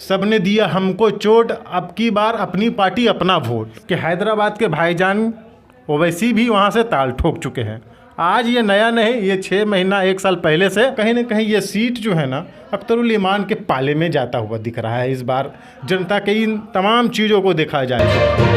सबने दिया हमको चोट, अब की बार अपनी पार्टी अपना वोट। कि हैदराबाद के भाईजान ओवैसी भी वहाँ से ताल ठोक चुके हैं। आज ये नया नहीं, ये 6 महीना 1 साल पहले से कहीं ना कहीं ये सीट जो है ना अख्तरुल ईमान के पाले में जाता हुआ दिख रहा है। इस बार जनता के इन तमाम चीज़ों को देखा जाए।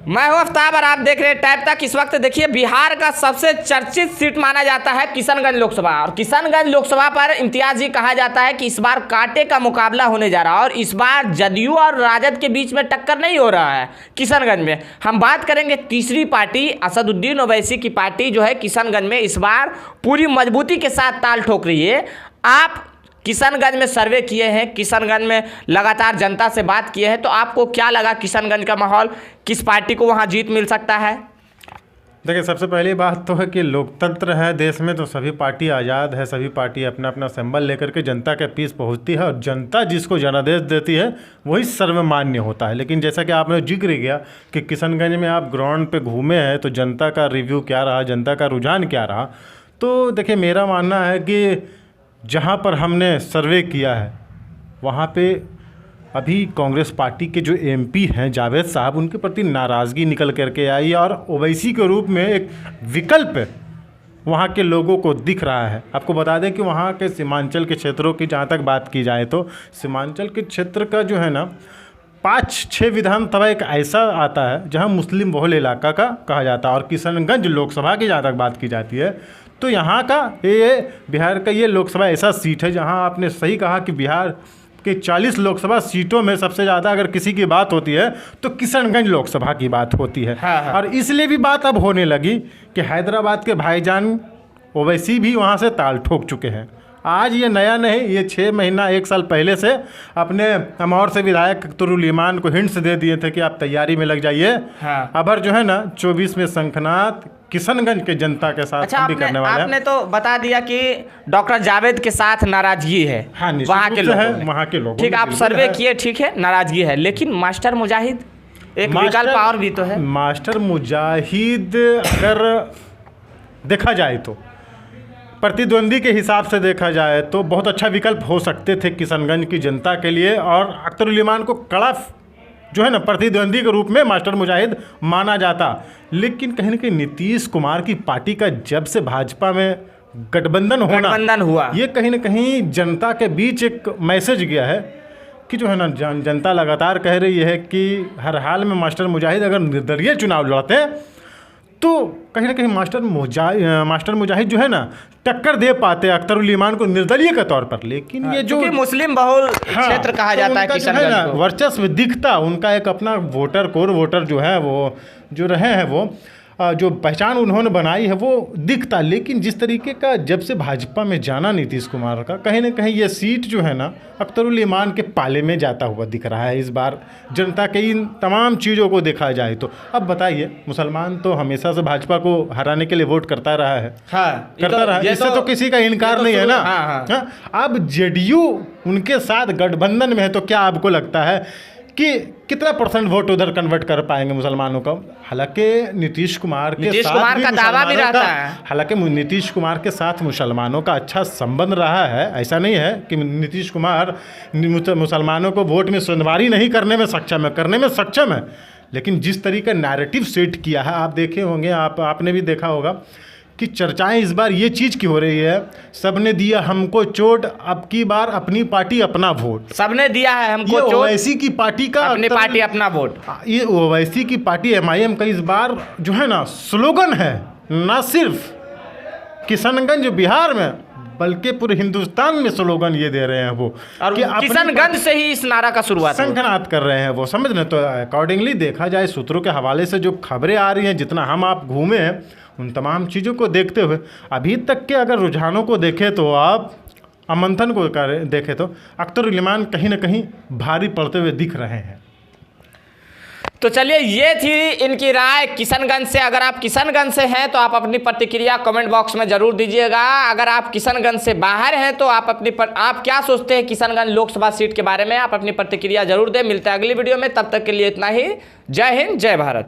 मैं हूं आफ्ताब और आप देख रहे हैं टाइप तक। इस वक्त देखिए बिहार का सबसे चर्चित सीट माना जाता है किशनगंज लोकसभा, और किशनगंज लोकसभा पर इम्तियाज ये कहा जाता है कि इस बार कांटे का मुकाबला होने जा रहा है और इस बार जदयू और राजद के बीच में टक्कर नहीं हो रहा है। किशनगंज में हम बात करेंगे तीसरी पार्टी असदुद्दीन ओवैसी की पार्टी जो है किशनगंज में इस बार पूरी मजबूती के साथ ताल ठोक रही है। आप किशनगंज में सर्वे किए हैं, किशनगंज में लगातार जनता से बात किए हैं, तो आपको क्या लगा किशनगंज का माहौल, किस पार्टी को वहां जीत मिल सकता है? देखिए, सबसे पहली बात तो है कि लोकतंत्र है देश में, तो सभी पार्टी आज़ाद है, सभी पार्टी अपना अपना सिंबल लेकर के जनता के बीच पहुंचती है और जनता जिसको जनादेश देती है वही सर्वमान्य होता है। लेकिन जैसा कि आपने जिक्र किया कि किशनगंज में आप ग्राउंड पे घूमे हैं तो जनता का रिव्यू क्या रहा, जनता का रुझान क्या रहा, तो देखिए मेरा मानना है कि जहाँ पर हमने सर्वे किया है वहाँ पे अभी कांग्रेस पार्टी के जो एमपी हैं जावेद साहब, उनके प्रति नाराज़गी निकल करके आई और ओवैसी के रूप में एक विकल्प वहाँ के लोगों को दिख रहा है। आपको बता दें कि वहाँ के सीमांचल के क्षेत्रों की जहाँ तक बात की जाए तो सीमांचल के क्षेत्र का जो है ना 5-6 विधानसभा एक ऐसा आता है जहाँ मुस्लिम बहुल इलाका का कहा जाता है, और किशनगंज लोकसभा की जहाँ तक बात की जाती है तो यहाँ का ये बिहार का ये लोकसभा ऐसा सीट है जहाँ आपने सही कहा कि बिहार के 40 लोकसभा सीटों में सबसे ज़्यादा अगर किसी की बात होती है तो किशनगंज लोकसभा की बात होती है। हाँ। और इसलिए भी बात अब होने लगी कि हैदराबाद के भाईजान ओवैसी भी वहाँ से ताल ठोक चुके हैं। आज ये नया नहीं, ये 6 महीना 1 साल पहले से अपने अमौर से विधायक अख्तरुल ईमान को हिंट्स दे दिए थे कि आप तैयारी में लग जाइए। हाँ। अबर जो है ना 24 में शंखनाथ किशनगंज के जनता के साथ अच्छा, भी करने वाले हैं। आपने तो बता दिया कि डॉक्टर जावेद के साथ नाराजगी है। हाँ, वहाँ के लोगों में। वहाँ के लोगों ठीक, आप सर्वे किए, ठीक है, नाराजगी है, लेकिन मास्टर मुजाहिद एक विकल्प और भी तो है। मास्टर मुजाहिद अगर देखा जाए तो प्रतिद्वंदी के हिसाब से देखा जाए तो बहुत अच्छा विकल्प हो सकते थे किशनगंज की जनता के लिए, और अख्तरुल ईमान को कड़ा जो है ना प्रतिद्वंदी के रूप में मास्टर मुजाहिद माना जाता। लेकिन कहीं ना कहीं नीतीश कुमार की पार्टी का जब से भाजपा में गठबंधन हुआ, ये कहीं ना कहीं जनता के बीच एक मैसेज गया है कि जो है ना जनता लगातार कह रही है कि हर हाल में मास्टर मुजाहिद अगर निर्दलीय चुनाव लड़ते हैं तो कहीं ना कहीं मास्टर मुजाहिद जो है ना टक्कर दे पाते अख्तरुल ईमान को निर्दलीय के तौर पर। लेकिन ये जो मुस्लिम बहुल क्षेत्र कहा जाता है किशनगंज को, वर्चस्व दिखता, उनका एक अपना कोर वोटर जो है वो जो रहे हैं वो जो पहचान उन्होंने बनाई है वो दिखता। लेकिन जिस तरीके का जब से भाजपा में जाना नीतीश कुमार का, कहीं ना कहीं ये सीट जो है ना अख्तरुल ईमान के पाले में जाता हुआ दिख रहा है। इस बार जनता के इन तमाम चीज़ों को देखा जाए तो अब बताइए, मुसलमान तो हमेशा से भाजपा को हराने के लिए वोट करता रहा है। हाँ, करता रहा है, इससे तो किसी का इनकार नहीं है ना। हाँ। अब जेडीयू उनके साथ गठबंधन में है तो क्या आपको लगता है कि कितना % वोट उधर कन्वर्ट कर पाएंगे मुसलमानों का? हालांकि नीतीश कुमार का दावा भी रहता है, हालांकि नीतीश कुमार के साथ मुसलमानों का अच्छा संबंध रहा है। ऐसा नहीं है कि नीतीश कुमार मुसलमानों को वोट में सुनवारी नहीं करने में सक्षम है, लेकिन जिस तरीके नैरेटिव सेट किया है, आप देखे होंगे, आपने भी देखा होगा कि चर्चाएं इस बार ये चीज़ की हो रही है, सबने दिया हमको चोट, अब की बार अपनी पार्टी अपना वोट। सबने दिया है हमको चोट, ओवैसी की पार्टी का अपनी पार्टी अपना वोट। ये ओवैसी की पार्टी MIM का इस बार जो है ना स्लोगन है, ना सिर्फ किशनगंज बिहार में बल्कि पूरे हिंदुस्तान में स्लोगन ये दे रहे हैं वो, और किशनगंज से ही इस नारा का शुरुआत शंखनाद कर रहे हैं वो, समझ रहे। तो अकॉर्डिंगली देखा जाए, सूत्रों के हवाले से जो खबरें आ रही हैं, जितना हम आप घूमे हैं, उन तमाम चीज़ों को देखते हुए अभी तक के अगर रुझानों को देखें तो आप अमंथन को देखें तो अख्तरुल ईमान कहीं ना कहीं भारी पड़ते हुए दिख रहे हैं। तो चलिए, ये थी इनकी राय किशनगंज से। अगर आप किशनगंज से हैं तो आप अपनी प्रतिक्रिया कमेंट बॉक्स में जरूर दीजिएगा। अगर आप किशनगंज से बाहर हैं तो आप आप क्या सोचते हैं किशनगंज लोकसभा सीट के बारे में, आप अपनी प्रतिक्रिया जरूर दें। मिलते हैं अगली वीडियो में, तब तक के लिए इतना ही। जय हिंद, जय भारत।